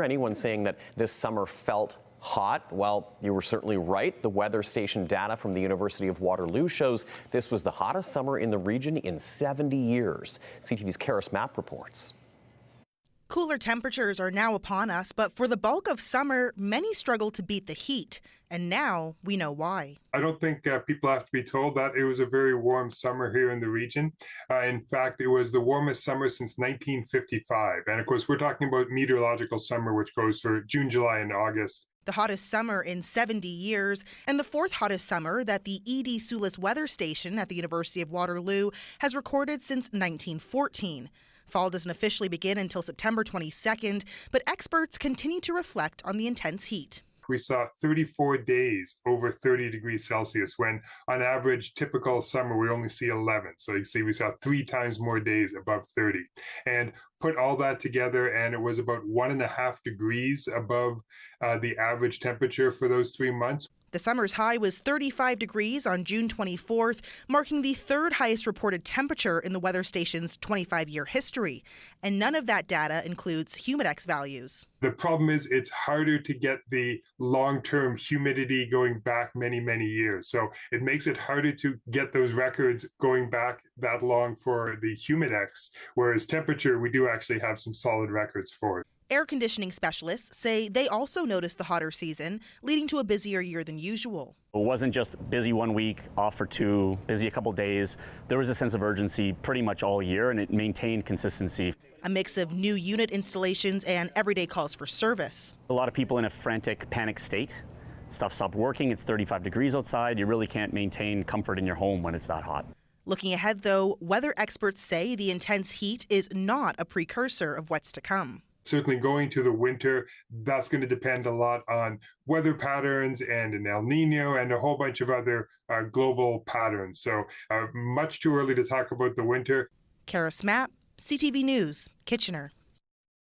anyone saying that this summer felt hot? Well, you were certainly right. The weather station data from the University of Waterloo shows this was the hottest summer in the region in 70 years. CTV's Karis Mapp reports. Cooler temperatures are now upon us, but for the bulk of summer, many struggle to beat the heat. And now we know why. I don't think people have to be told that it was a very warm summer here in the region. In fact, it was the warmest summer since 1955. And of course, we're talking about meteorological summer, which goes for June, July, and August. The hottest summer in 70 years, and the fourth hottest summer that the E.D. Soulis weather station at the University of Waterloo has recorded since 1914. Fall doesn't officially begin until September 22nd, but experts continue to reflect on the intense heat. We saw 34 days over 30 degrees Celsius when, on average, typical summer, we only see 11. So you see, we saw 3 times more days above 30. And put all that together, and it was about 1.5 degrees above the average temperature for those 3 months. The summer's high was 35 degrees on June 24th, marking the third highest reported temperature in the weather station's 25-year history. And none of that data includes humidex values. The problem is it's harder to get the long-term humidity going back many, many years. So it makes it harder to get those records going back that long for the humidex, whereas temperature, we do actually have some solid records for it. Air conditioning specialists say they also noticed the hotter season, leading to a busier year than usual. It wasn't just busy 1 week, off for 2, busy a couple days. There was a sense of urgency pretty much all year, and it maintained consistency. A mix of new unit installations and everyday calls for service. A lot of people in a frantic, panic state. Stuff stopped working. It's 35 degrees outside. You really can't maintain comfort in your home when it's that hot. Looking ahead, though, weather experts say the intense heat is not a precursor of what's to come. Certainly going to the winter, that's going to depend a lot on weather patterns and an El Nino and a whole bunch of other global patterns. So much too early to talk about the winter. Karis Mapp, CTV News, Kitchener.